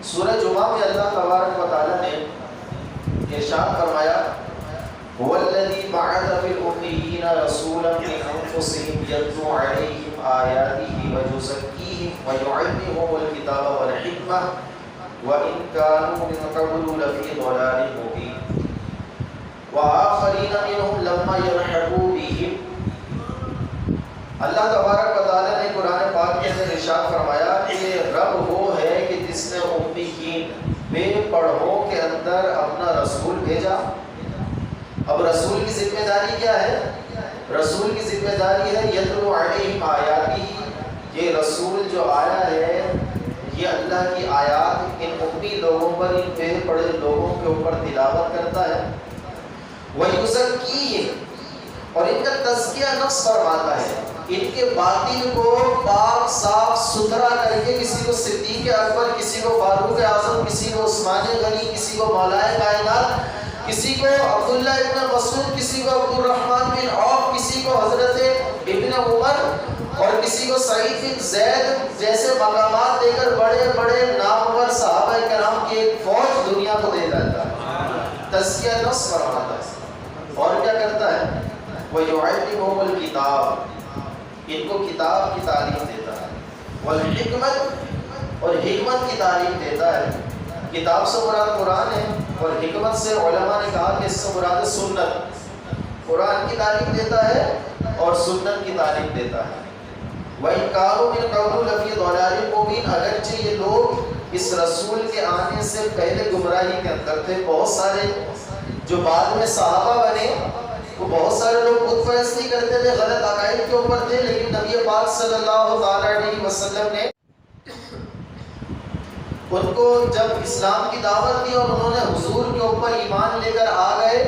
سورہ جمعہ میں اللہ تبارک و تعالیٰ نے ارشاد فرمایا هو الذي بعث في الأميين رسولا من أنفسهم يتلو عليهم آياته ويزكيهم ويعلمهم الكتاب والحكمة وإن كانوا من قبل لفي ضلال مبين وآخرين منهم لما يلحقوا بهم. اللہ تبارک و تعالیٰ نے قرآن پاک کے اندر ارشاد فرمایا کہ رب وہ ہے کہ جس نے امیین بے پڑھوں کے اندر اپنا رسول بھیجا. اب رسول کی ذمہ داری کیا ہے؟ رسول کی ذمہ داری ہے یتلو علیہم آیاتی. یہ رسول جو آیا ہے یہ اللہ کی آیات ان امی لوگوں پر، ان بے پڑھے لوگوں کے اوپر تلاوت کرتا ہے. وَيُزَكِّيهِمْ، اور ان کا تزکیہ نفس فرماتا ہے، ان کے باطن کو پاک صاف ستھرا کر کے کسی کو صدیق اکبر، کسی کو فاروق اعظم، کسی کو عثمان غنی، کسی کو مولا کائنات، کسی کو عبداللہ ابن مسعود، کسی کو عبد الرحمن بن عوف، کسی کو حضرت ابن عمر اور کسی کو سعید بن زید جیسے مقامات دے کر بڑے بڑے نامور صحابہ کرام کی ایک فوج دنیا کو دے دیتا ہے. تزکیہ نفس فرماتا ہے. اور کیا کرتا ہے؟ وَيُعَلِّمُهُمُ الْكِتَابَ، ان کو کتاب کی تعلیم دیتا ہے. وَالْحِکْمَةِ، اور حکمت کی تعلیم دیتا ہے. کتاب سے مراد قرآن ہے اور حکمت سے علماء نے کہا کہ اس سے مراد سنت. قرآن کی تعلیم دیتا ہے اور سنت کی تعلیم دیتا ہے. وَإِنْ كَانُوا مِنْ قَبْلُ لَفِي ضَلَالٍ مُبِينٍ، اگرچہ یہ لوگ اس رسول کے آنے سے پہلے گمراہی کے اندر تھے. بہت سارے جو بعد میں صحابہ بنے وہ بہت سارے لوگ بت پرستی کرتے تھے، غلط عقائد کے اوپر تھے، لیکن نبی پاک صلی اللہ علیہ وسلم نے ان کو جب اسلام کی دعوت دی اور انہوں نے حضور کے اوپر ایمان لے کر آ گئے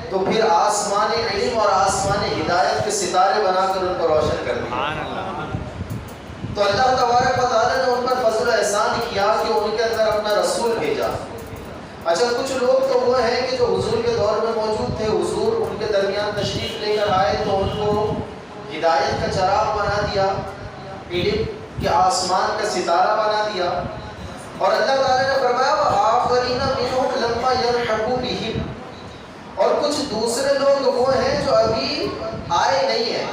تو پھر آسمان علم اور آسمان ہدایت کے ستارے بنا کر ان کو روشن کر دیا. تو اللہ تبارک و تعالیٰ نے ان پر فضل و احسان کیا کہ ان کے اندر اپنا رسول بھیجا. اچھا، کچھ لوگ تو وہ ہیں کہ جو حضور کے دور میں موجود تھے، حضور ان کے درمیان تشریف لے کر آئے تو ان کو ہدایت کا چراغ بنا دیا، علم کے آسمان کا ستارہ بنا دیا. اور اللہ تعالیٰ نے فرمایا وَآخَرِينَ مِنْهُمْ لَمَّا يَلْحَقُوا بِهِمْ، اور کچھ دوسرے لوگ وہ ہیں جو ابھی آئے نہیں ہیں،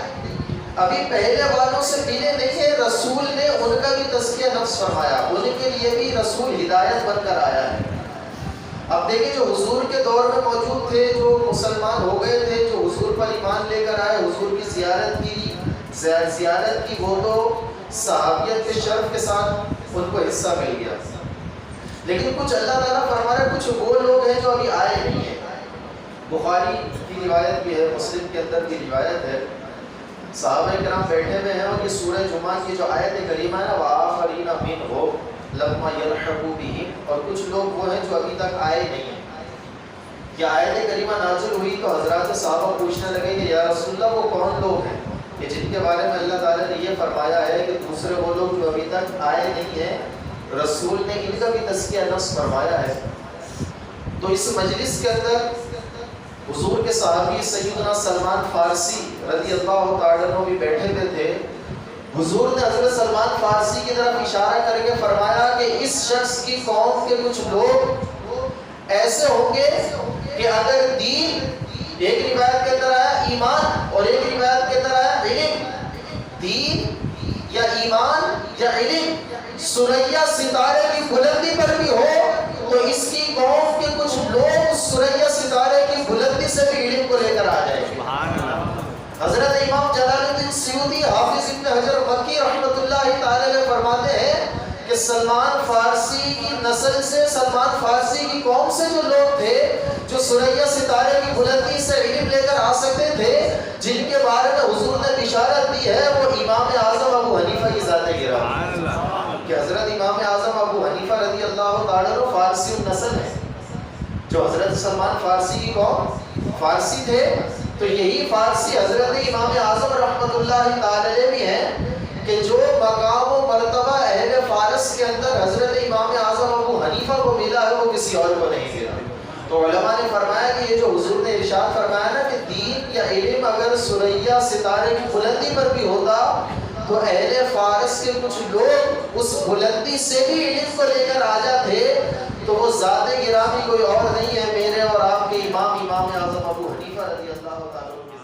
ابھی پہلے والوں سے ملے نہیں ہیں. رسول نے ان کا بھی تزکیہ نفس فرمایا، ان کے لیے بھی رسول ہدایت بن کر آیا ہے. اب دیکھیں جو حضور کے دور میں موجود تھے، جو مسلمان ہو گئے تھے، جو حضور پر ایمان لے کر آئے، حضور کی زیارت کی وہ تو صحابیت کے شرف کے ساتھ ان کو حصہ مل گیا. لیکن کچھ اللہ تعالیٰ فرما رہے کچھ وہ لوگ ہیں جو ابھی آئے نہیں ہیں. بخاری کی روایت بھی ہے، مسلم کے اندر کی روایت ہے، صحابہ کرام بیٹھے ہوئے ہیں اور یہ سورہ جمعہ کی جو آیت کریمہ ہے نا وَآخَرِينَ مِنْهُمْ لَمَّا يَلْحَقُوا بِهِمْ، اور کچھ لوگ وہ ہیں جو ابھی تک آئے نہیں ہیں. یہ آیت کریمہ نازل ہوئی تو حضرات صحابہ پوچھنے لگے کہ یا رسول اللہ وہ کون لوگ ہیں کہ جن کے بارے میں اللہ تعالیٰ نے یہ فرمایا ہے کہ دوسرے وہ لوگ جو ابھی تک آئے نہیں ہیں، رسول نے ان کا بھی تزکیہ نفس فرمایا ہے. تو اس مجلس کے اندر حضور کے صحابی سیدنا سلمان فارسی رضی اللہ تعالیٰ عنہ بھی بیٹھے ہوئے تھے. حضور نے حضرت سلمان فارسی کی طرف اشارہ کر کے فرمایا کہ اس شخص کی قوم کے کچھ لوگ ایسے ہوں گے کہ اگر دین، ایک روایت کے اندر آیا ایمان اور ایک روایت کے اندر آیا علم، دین یا ایمان یا علم سریا ستارے کی بلندی پر بھی ہو تو اس کی قوم کے کچھ لوگ سریا ستارے کی بلندی سے بھی علم کو لے کر آ جائیں گے. حضرت امام جلال الدین سیوطی حافظ ابن حجر مکی رحمۃ اللہ تعالی علیہ فرماتے ہیں کہ سلمان فارسی کی نسل سے، سلمان فارسی کی قوم سے جو لوگ تھے جو سریا ستارے کی بلندی سے علم لے کر آ سکتے تھے، جن کے بارے میں حضور نے بشارت دی ہے، وہ امام اعظم ابو حنیفہ کی ذات گرامی کہ حضرت امام اعظم ابو حنیفہ رضی اللہ تعالیٰ عنہ فارسی النسل ہے. جو حضرت سلمان فارسی کی قوم فارسی تھے تو یہی فارسی حضرت امام اعظم رحمۃ اللہ تعالی علیہ بھی ہیں کہ جو مقام و مرتبہ اہل فارس کے اندر حضرت امام اعظم ابو حنیفہ کو ملا ہے وہ کسی اور کو نہیں ملا. تو علماء نے فرمایا کہ یہ جو حضور نے ارشاد فرمایا نا کہ دین یا علم اگر سریا ستارے کی بلندی پر بھی ہوتا تو اہل فارس کے کچھ لوگ اس بلندی سے بھی علم کو لے کر آ جاتے تو وہ ذات گرامی کوئی اور نہیں ہے، میرے اور آپ کے امام اعظم ابو حنیفہ رضی اللہ تعالیٰ عنہ